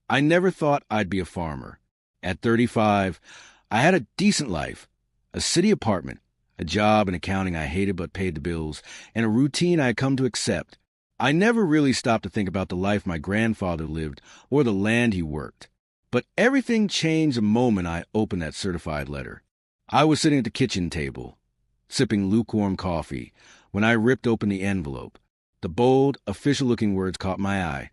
I never thought I'd be a farmer. At 35, I had a decent life, a city apartment, a job in accounting I hated but paid the bills, and a routine I had come to accept. I never really stopped to think about the life my grandfather lived or the land he worked. But everything changed the moment I opened that certified letter. I was sitting at the kitchen table, sipping lukewarm coffee, when I ripped open the envelope. The bold, official-looking words caught my eye.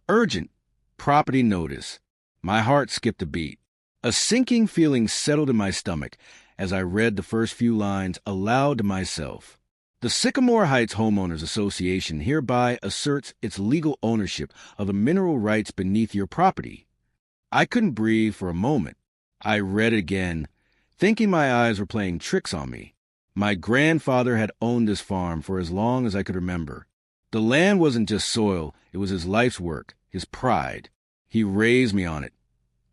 Urgent. Property notice. My heart skipped a beat. A sinking feeling settled in my stomach as I read the first few lines aloud to myself. The Sycamore Heights Homeowners Association hereby asserts its legal ownership of the mineral rights beneath your property. I couldn't breathe for a moment. I read it again, thinking my eyes were playing tricks on me. My grandfather had owned this farm for as long as I could remember. The land wasn't just soil, it was his life's work, his pride. He raised me on it,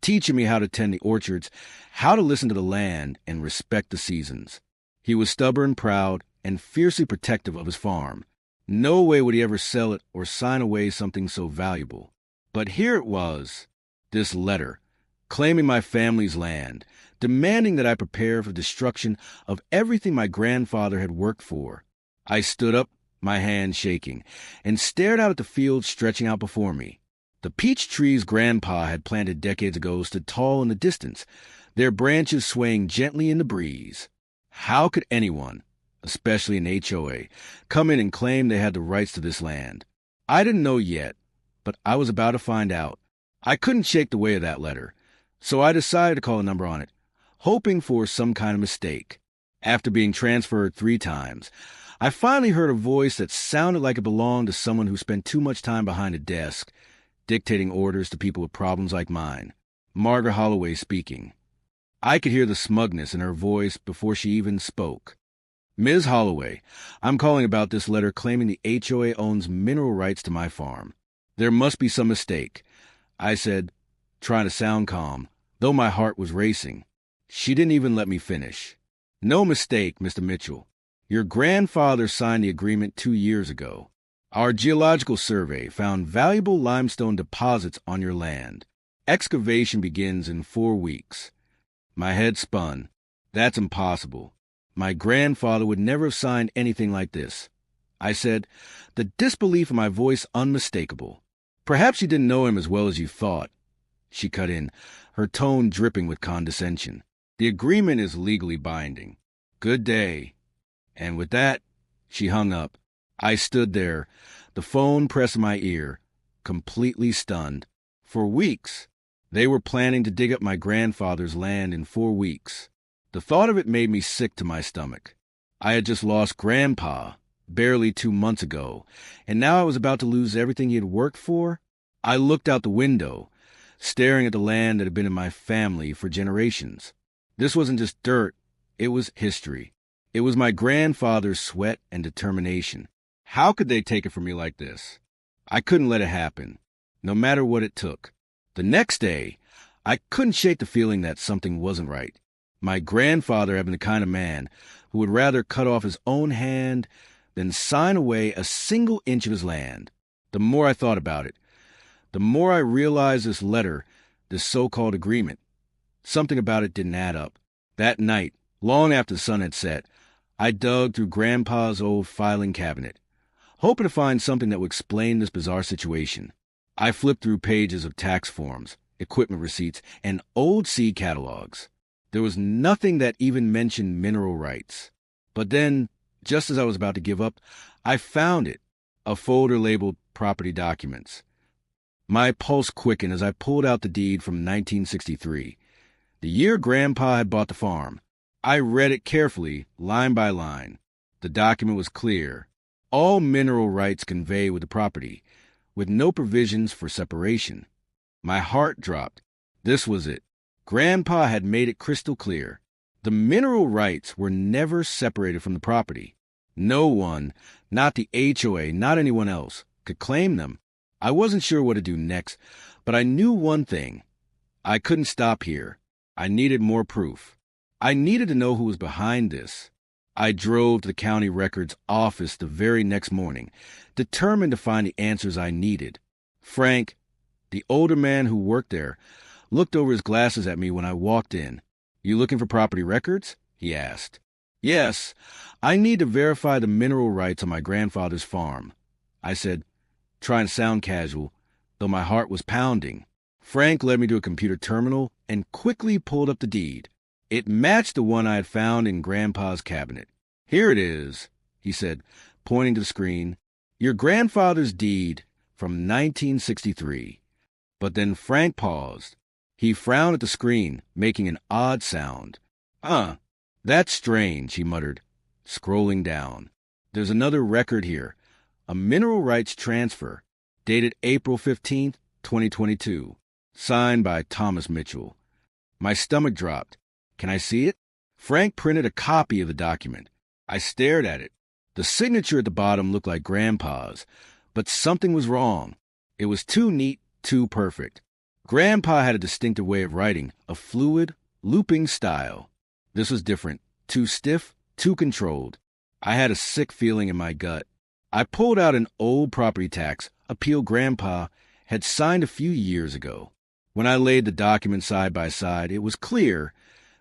teaching me how to tend the orchards, how to listen to the land and respect the seasons. He was stubborn, proud, and fiercely protective of his farm. No way would he ever sell it or sign away something so valuable. But here it was, this letter, claiming my family's land, demanding that I prepare for destruction of everything my grandfather had worked for. I stood up, my hands shaking, and stared out at the field stretching out before me. The peach trees Grandpa had planted decades ago stood tall in the distance, their branches swaying gently in the breeze. How could anyone, especially an HOA, come in and claim they had the rights to this land? I didn't know yet, but I was about to find out. I couldn't shake the weight of that letter, so I decided to call a number on it, hoping for some kind of mistake. After being transferred 3 times, I finally heard a voice that sounded like it belonged to someone who spent too much time behind a desk, dictating orders to people with problems like mine. Margaret Holloway speaking. I could hear the smugness in her voice before she even spoke. Ms. Holloway, I'm calling about this letter claiming the HOA owns mineral rights to my farm. There must be some mistake, I said, trying to sound calm, though my heart was racing. She didn't even let me finish. No mistake, Mr. Mitchell. Your grandfather signed the agreement 2 years ago. Our geological survey found valuable limestone deposits on your land. Excavation begins in 4 weeks. My head spun. That's impossible. My grandfather would never have signed anything like this. I said, the disbelief in my voice unmistakable. Perhaps you didn't know him as well as you thought. She cut in, her tone dripping with condescension. The agreement is legally binding. Good day. And with that, she hung up. I stood there, the phone pressed to my ear, completely stunned. For weeks, they were planning to dig up my grandfather's land in 4 weeks. The thought of it made me sick to my stomach. I had just lost Grandpa, barely 2 months ago, and now I was about to lose everything he had worked for. I looked out the window, staring at the land that had been in my family for generations. This wasn't just dirt, it was history. It was my grandfather's sweat and determination. How could they take it from me like this? I couldn't let it happen, no matter what it took. The next day, I couldn't shake the feeling that something wasn't right. My grandfather had been the kind of man who would rather cut off his own hand than sign away a single inch of his land. The more I thought about it, the more I realized this letter, this so-called agreement. Something about it didn't add up. That night, long after the sun had set, I dug through Grandpa's old filing cabinet, hoping to find something that would explain this bizarre situation. I flipped through pages of tax forms, equipment receipts, and old seed catalogs. There was nothing that even mentioned mineral rights. But then, just as I was about to give up, I found it, a folder labeled Property Documents. My pulse quickened as I pulled out the deed from 1963, the year Grandpa had bought the farm. I read it carefully, line by line. The document was clear. All mineral rights convey with the property, with no provisions for separation. My heart dropped. This was it. Grandpa had made it crystal clear. The mineral rights were never separated from the property. No one, not the HOA, not anyone else, could claim them. I wasn't sure what to do next, but I knew one thing. I couldn't stop here. I needed more proof. I needed to know who was behind this. I drove to the county records office the very next morning, determined to find the answers I needed. Frank, The older man who worked there looked over his glasses at me when I walked in. "You looking for property records?" he asked. "Yes, I need to verify the mineral rights on my grandfather's farm," I said, trying to sound casual, though my heart was pounding. Frank led me to a computer terminal and quickly pulled up the deed. It matched the one I had found in Grandpa's cabinet. "Here it is," he said, pointing to the screen. "Your grandfather's deed from 1963. But then Frank paused. He frowned at the screen, making an odd sound. That's strange," he muttered, scrolling down. "There's another record here. A mineral rights transfer, dated April 15th, 2022, signed by Thomas Mitchell." My stomach dropped. "Can I see it?" Frank printed a copy of the document. I stared at it. The signature at the bottom looked like Grandpa's, but something was wrong. It was too neat, too perfect. Grandpa had a distinctive way of writing, a fluid, looping style. This was different, too stiff, too controlled. I had a sick feeling in my gut. I pulled out an old property tax appeal Grandpa had signed a few years ago. When I laid the documents side by side, it was clear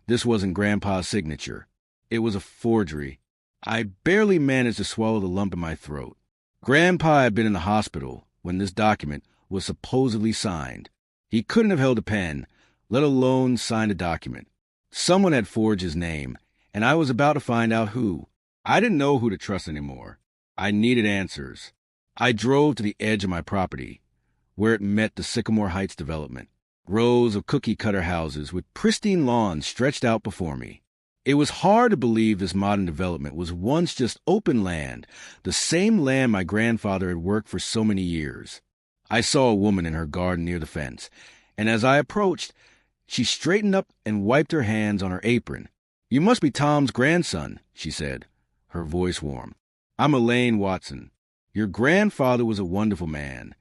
this wasn't Grandpa's signature. It was a forgery. I barely managed to swallow the lump in my throat. Grandpa had been in the hospital when this document was supposedly signed. He couldn't have held a pen, let alone signed a document. Someone had forged his name, and I was about to find out who. I didn't know who to trust anymore. I needed answers. I drove to the edge of my property, where it met the Sycamore Heights development. Rows of cookie-cutter houses with pristine lawns stretched out before me. It was hard to believe this modern development was once just open land, the same land my grandfather had worked for so many years. I saw a woman in her garden near the fence, and as I approached, she straightened up and wiped her hands on her apron. "You must be Tom's grandson," she said, her voice warm. "I'm Elaine Watson. Your grandfather was a wonderful man."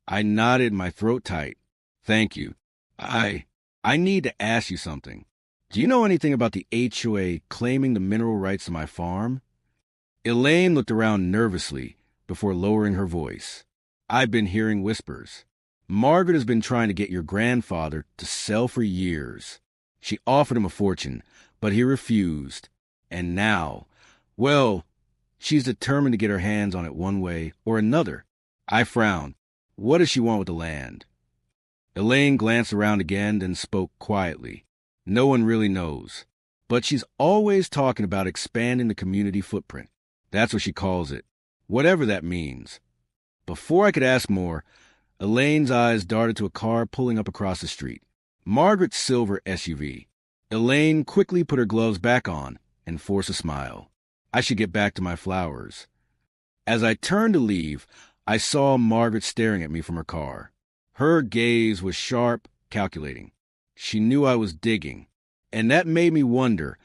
I nodded, my throat tight. "Thank you. I need to ask you something. Do you know anything about the HOA claiming the mineral rights to my farm?" Elaine looked around nervously before lowering her voice. "I've been hearing whispers. Margaret has been trying to get your grandfather to sell for years. She offered him a fortune, but he refused. And now, well, she's determined to get her hands on it one way or another." I frowned. "What does she want with the land?" Elaine glanced around again, then spoke quietly. "No one really knows. But she's always talking about expanding the community footprint. That's what she calls it. Whatever that means." Before I could ask more, Elaine's eyes darted to a car pulling up across the street. Margaret's silver SUV. Elaine quickly put her gloves back on and forced a smile. I should get back to my flowers. As I turned to leave, I saw Margaret staring at me from her car. Her gaze was sharp, calculating. She knew I was digging, and that made me wonder,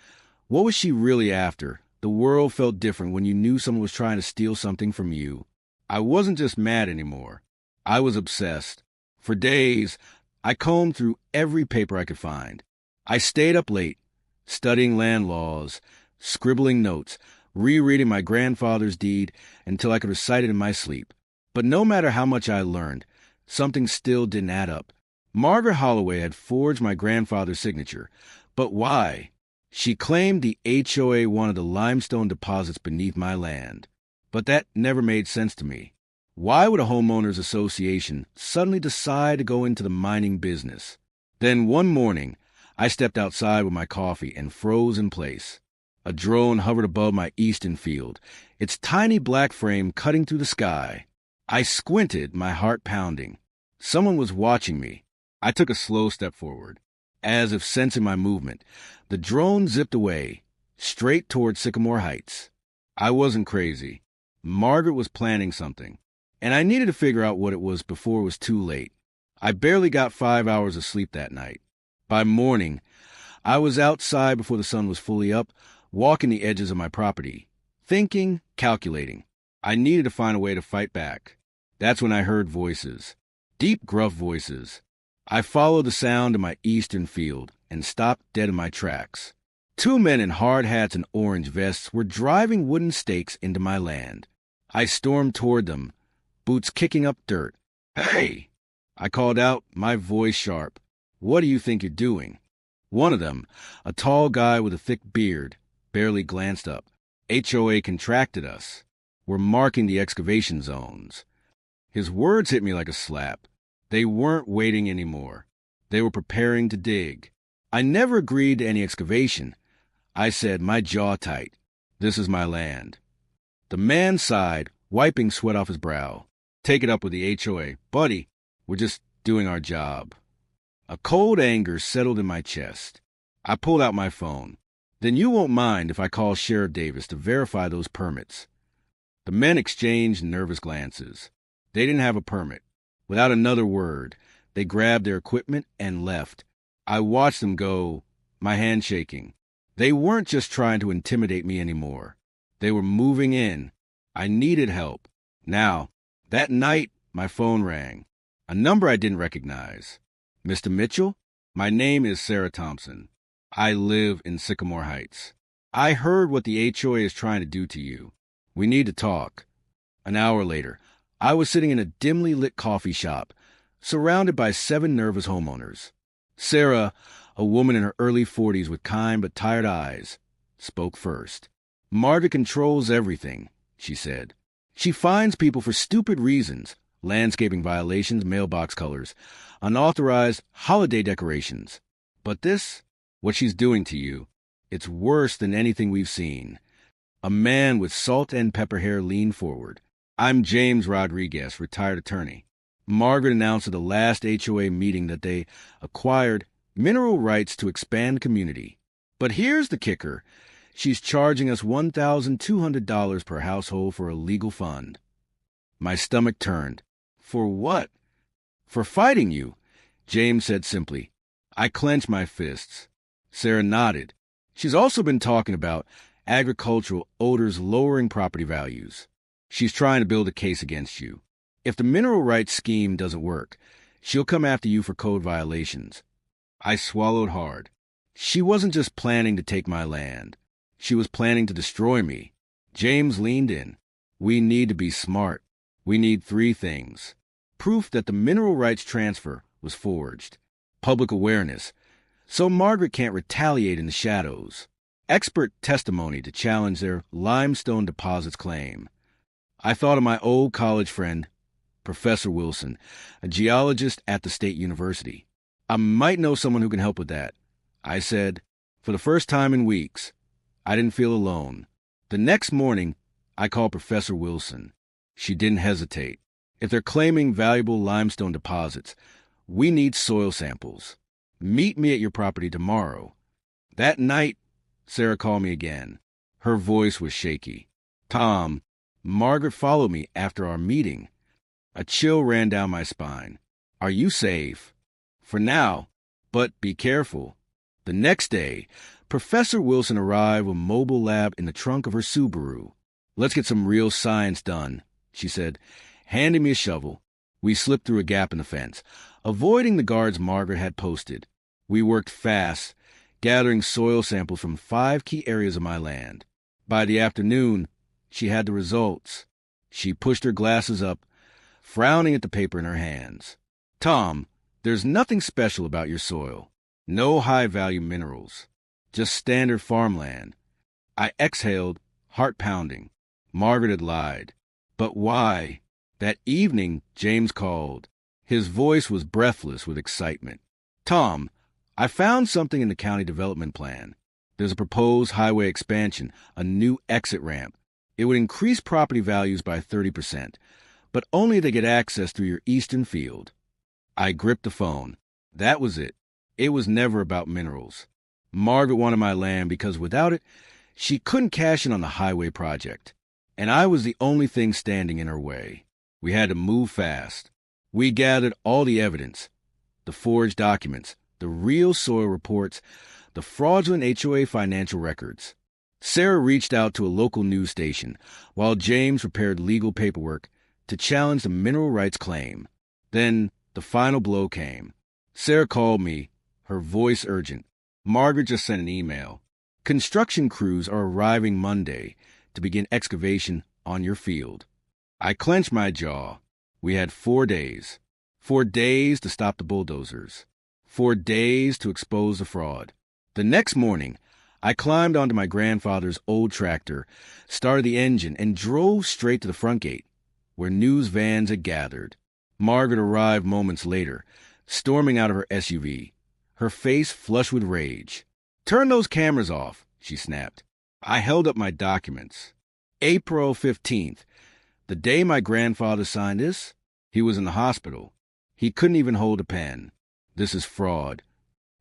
what was she really after? The world felt different when you knew someone was trying to steal something from you. I wasn't just mad anymore. I was obsessed. For days, I combed through every paper I could find. I stayed up late, studying land laws, scribbling notes, rereading my grandfather's deed until I could recite it in my sleep. But no matter how much I learned, something still didn't add up. Margaret Holloway had forged my grandfather's signature, but why? She claimed the HOA wanted the limestone deposits beneath my land. But that never made sense to me. Why would a homeowners association suddenly decide to go into the mining business? Then one morning, I stepped outside with my coffee and froze in place. A drone hovered above my eastern field, its tiny black frame cutting through the sky. I squinted, my heart pounding. Someone was watching me. I took a slow step forward. As if sensing my movement, the drone zipped away, straight toward Sycamore Heights. I wasn't crazy. Margaret was planning something, and I needed to figure out what it was before it was too late. I barely got 5 hours of sleep that night. By morning, I was outside before the sun was fully up, walking the edges of my property, thinking, calculating. I needed to find a way to fight back. That's when I heard voices. Deep, gruff voices. I followed the sound to my eastern field and stopped dead in my tracks. 2 men in hard hats and orange vests were driving wooden stakes into my land. I stormed toward them, boots kicking up dirt. "Hey!" I called out, my voice sharp. What do you think you're doing? One of them, a tall guy with a thick beard, barely glanced up. HOA contracted us. We're marking the excavation zones. His words hit me like a slap. They weren't waiting anymore. They were preparing to dig. I never agreed to any excavation. I said, my jaw tight. This is my land. The man sighed, wiping sweat off his brow. Take it up with the HOA. Buddy, we're just doing our job. A cold anger settled in my chest. I pulled out my phone. Then you won't mind if I call Sheriff Davis to verify those permits. The men exchanged nervous glances. They didn't have a permit. Without another word, they grabbed their equipment and left. I watched them go, my hand shaking. They weren't just trying to intimidate me anymore. They were moving in. I needed help. Now, that night, my phone rang. A number I didn't recognize. Mr. Mitchell? My name is Sarah Thompson. I live in Sycamore Heights. I heard what the HOA is trying to do to you. We need to talk. An hour later, I was sitting in a dimly lit coffee shop, surrounded by 7 nervous homeowners. Sarah, a woman in her early 40s with kind but tired eyes, spoke first. Margaret controls everything, she said. She fines people for stupid reasons, landscaping violations, mailbox colors, unauthorized holiday decorations. But this, what she's doing to you, it's worse than anything we've seen. A man with salt and pepper hair leaned forward. I'm James Rodriguez, retired attorney. Margaret announced at the last HOA meeting that they acquired mineral rights to expand community. But here's the kicker. She's charging us $1,200 per household for a legal fund. My stomach turned. For what? For fighting you, James said simply. I clenched my fists. Sarah nodded. She's also been talking about agricultural odors lowering property values. She's trying to build a case against you. If the mineral rights scheme doesn't work, she'll come after you for code violations. I swallowed hard. She wasn't just planning to take my land. She was planning to destroy me. James leaned in. We need to be smart. We need 3 things. Proof that the mineral rights transfer was forged. Public awareness, so Margaret can't retaliate in the shadows. Expert testimony to challenge their limestone deposits claim. I thought of my old college friend, Professor Wilson, a geologist at the State University. I might know someone who can help with that. I said, for the first time in weeks. I didn't feel alone. The next morning, I called Professor Wilson. She didn't hesitate. If they're claiming valuable limestone deposits, we need soil samples. Meet me at your property tomorrow. That night, Sarah called me again. Her voice was shaky. Tom, Margaret followed me after our meeting. A chill ran down my spine. Are you safe? For now, but be careful. The next day, Professor Wilson arrived with a mobile lab in the trunk of her Subaru. Let's get some real science done, she said, handing me a shovel. We slipped through a gap in the fence, avoiding the guards Margaret had posted. We worked fast, gathering soil samples from 5 key areas of my land. By the afternoon, she had the results. She pushed her glasses up, frowning at the paper in her hands. Tom, there's nothing special about your soil. No high-value minerals. Just standard farmland. I exhaled, heart pounding. Margaret had lied. But why? That evening, James called. His voice was breathless with excitement. Tom, I found something in the county development plan. There's a proposed highway expansion, a new exit ramp. It would increase property values by 30%, but only to get access through your eastern field. I gripped the phone. That was it. It was never about minerals. Margaret wanted my land because without it, she couldn't cash in on the highway project. And I was the only thing standing in her way. We had to move fast. We gathered all the evidence, the forged documents, the real soil reports, the fraudulent HOA financial records. Sarah reached out to a local news station while James prepared legal paperwork to challenge the mineral rights claim. Then the final blow came. Sarah called me, her voice urgent. Margaret just sent an email. Construction crews are arriving Monday to begin excavation on your field. I clenched my jaw. We had 4 days. 4 days to stop the bulldozers. 4 days to expose the fraud. The next morning, I climbed onto my grandfather's old tractor, started the engine, and drove straight to the front gate, where news vans had gathered. Margaret arrived moments later, storming out of her SUV, her face flushed with rage. "Turn those cameras off," she snapped. I held up my documents. April 15th, the day my grandfather signed this, he was in the hospital. He couldn't even hold a pen. This is fraud.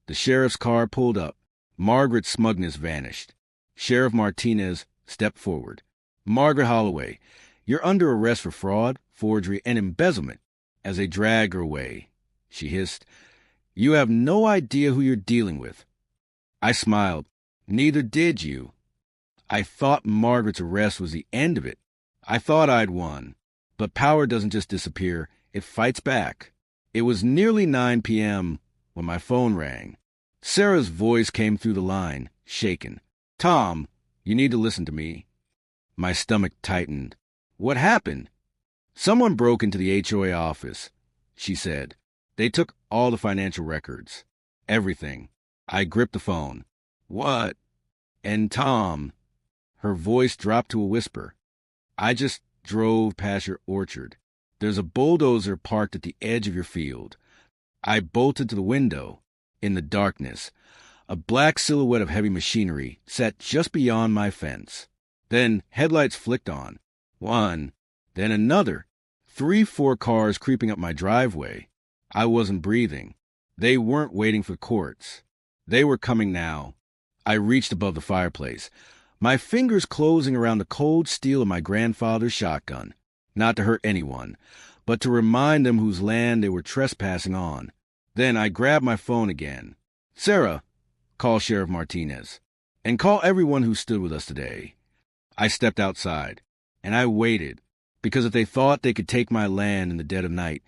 The sheriff's car pulled up. Margaret's smugness vanished. Sheriff Martinez stepped forward. "Margaret Holloway, you're under arrest for fraud, forgery, and embezzlement." As they dragged her away, she hissed, "You have no idea who you're dealing with." I smiled. "Neither did you." I thought Margaret's arrest was the end of it. I thought I'd won. But power doesn't just disappear, it fights back. It was nearly 9 p.m. when my phone rang. Sarah's voice came through the line, shaken. "Tom, you need to listen to me." My stomach tightened. "What happened?" "Someone broke into the HOA office," she said. "They took all the financial records. Everything." I gripped the phone. "What?" "And Tom," her voice dropped to a whisper, "I just drove past your orchard. There's a bulldozer parked at the edge of your field." I bolted to the window. In the darkness, a black silhouette of heavy machinery sat just beyond my fence. Then headlights flicked on. One, then another. 3-4 cars creeping up my driveway. I wasn't breathing. They weren't waiting for courts. They were coming now. I reached above the fireplace, my fingers closing around the cold steel of my grandfather's shotgun, not to hurt anyone, but to remind them whose land they were trespassing on. Then I grabbed my phone again. "Sarah, call Sheriff Martinez, and call everyone who stood with us today." I stepped outside, and I waited, because if they thought they could take my land in the dead of night,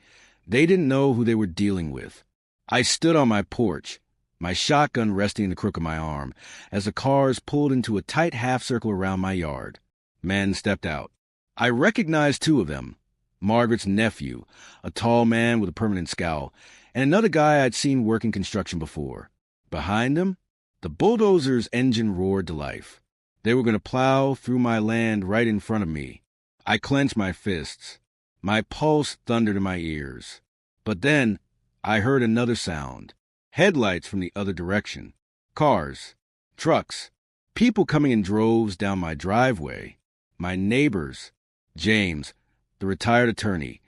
they didn't know who they were dealing with. I stood on my porch, my shotgun resting in the crook of my arm, as the cars pulled into a tight half-circle around my yard. Men stepped out. I recognized 2 of them, Margaret's nephew, a tall man with a permanent scowl, and another guy I'd seen working construction before. Behind them, the bulldozer's engine roared to life. They were going to plow through my land right in front of me. I clenched my fists. My pulse thundered in my ears. But then I heard another sound. Headlights from the other direction. Cars. Trucks. People coming in droves down my driveway. My neighbors. James, the retired attorney,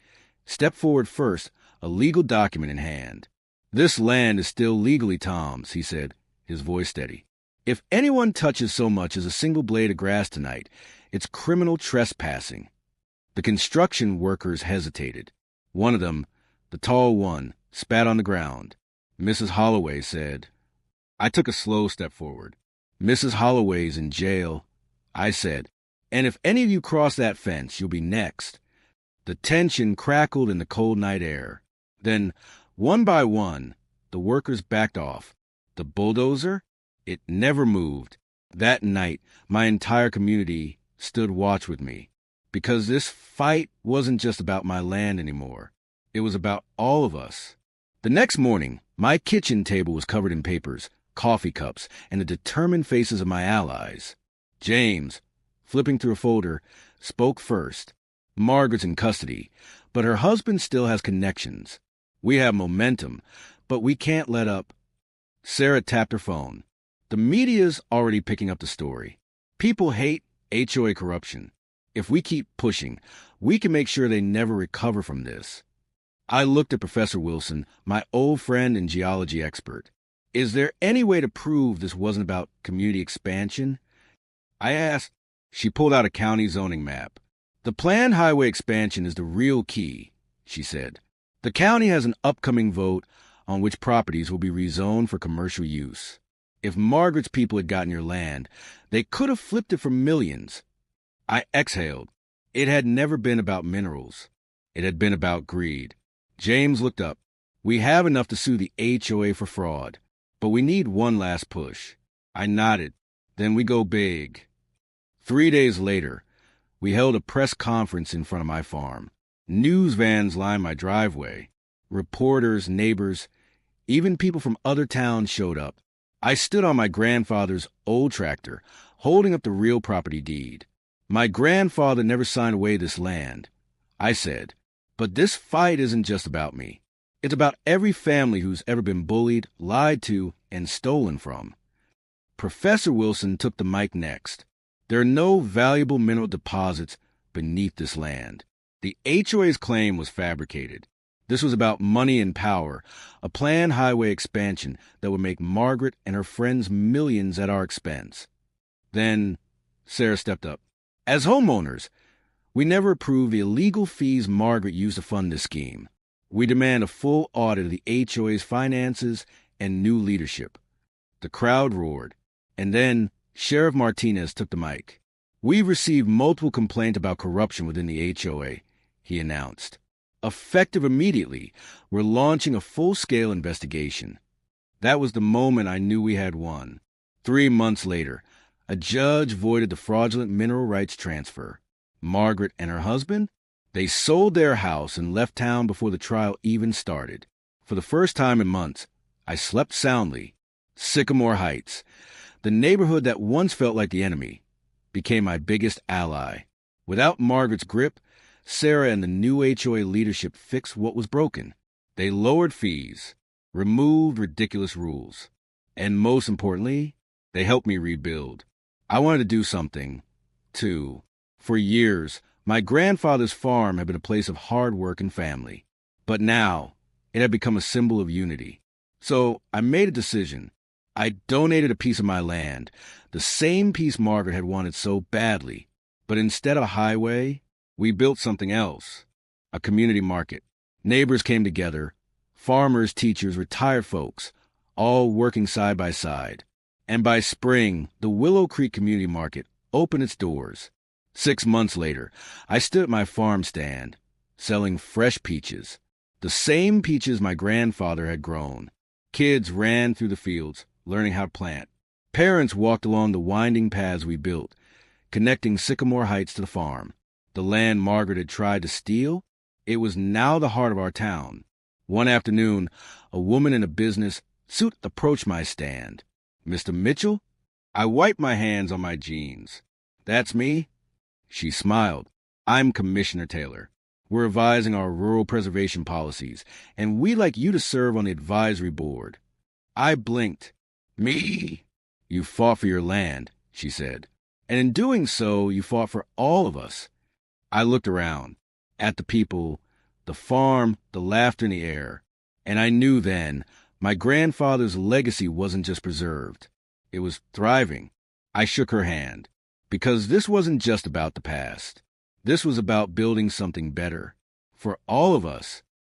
stepped forward first, a legal document in hand. "This land is still legally Tom's," he said, his voice steady. "If anyone touches so much as a single blade of grass tonight, it's criminal trespassing." The construction workers hesitated. One of them, the tall one, spat on the ground. Mrs. Holloway said. I took a slow step forward. "Mrs. Holloway's in jail," I said, "and if any of you cross that fence, you'll be next." The tension crackled in the cold night air. Then, one by one, the workers backed off. The bulldozer? It never moved. That night, my entire community stood watch with me, because this fight wasn't just about my land anymore. It was about all of us. The next morning, my kitchen table was covered in papers, coffee cups, and the determined faces of my allies. James, flipping through a folder, spoke first. "Margaret's in custody, but her husband still has connections. We have momentum, but we can't let up." Sarah tapped her phone. "The media's already picking up the story. People hate HOA corruption. If we keep pushing, we can make sure they never recover from this." I looked at Professor Wilson, my old friend and geology expert. "Is there any way to prove this wasn't about community expansion?" I asked. She pulled out a county zoning map. "The planned highway expansion is the real key," she said. "The county has an upcoming vote on which properties will be rezoned for commercial use. If Margaret's people had gotten your land, they could have flipped it for millions." I exhaled. It had never been about minerals. It had been about greed. James looked up. "We have enough to sue the HOA for fraud, but we need one last push." I nodded. "Then we go big." 3 days later, we held a press conference in front of my farm. News vans lined my driveway. Reporters, neighbors, even people from other towns showed up. I stood on my grandfather's old tractor, holding up the real property deed. My grandfather never signed away this land. I said, but this fight isn't just about me. It's about every family who's ever been bullied, lied to, and stolen from. Professor Wilson took the mic next. There are no valuable mineral deposits beneath this land. The HOA's claim was fabricated. This was about money and power, a planned highway expansion that would make Margaret and her friends millions at our expense. Then Sarah stepped up. As homeowners, we never approve the illegal fees Margaret used to fund this scheme. We demand a full audit of the HOA's finances and new leadership. The crowd roared, and then Sheriff Martinez took the mic. We've received multiple complaints about corruption within the HOA, he announced. Effective immediately, we're launching a full-scale investigation. That was the moment I knew we had won. 3 months later, a judge voided the fraudulent mineral rights transfer. Margaret and her husband, they sold their house and left town before the trial even started. For the first time in months, I slept soundly. Sycamore Heights, the neighborhood that once felt like the enemy, became my biggest ally. Without Margaret's grip, Sarah and the new HOA leadership fixed what was broken. They lowered fees, removed ridiculous rules, and most importantly, they helped me rebuild. I wanted to do something, too. For years, my grandfather's farm had been a place of hard work and family, but now it had become a symbol of unity. So I made a decision. I donated a piece of my land, the same piece Margaret had wanted so badly, but instead of a highway, we built something else, a community market. Neighbors came together, farmers, teachers, retired folks, all working side by side. And by spring, the Willow Creek Community Market opened its doors. 6 months later, I stood at my farm stand, selling fresh peaches, the same peaches my grandfather had grown. Kids ran through the fields, learning how to plant. Parents walked along the winding paths we built, connecting Sycamore Heights to the farm. The land Margaret had tried to steal, it was now the heart of our town. One afternoon, a woman in a business suit approached my stand. Mr. Mitchell? I wiped my hands on my jeans. That's me? She smiled. I'm Commissioner Taylor. We're revising our rural preservation policies, and we'd like you to serve on the advisory board. I blinked. Me? You fought for your land, she said. And in doing so, you fought for all of us. I looked around, at the people, the farm, the laughter in the air, and I knew then my grandfather's legacy wasn't just preserved. It was thriving. I shook her hand, because this wasn't just about the past. This was about building something better for all of us.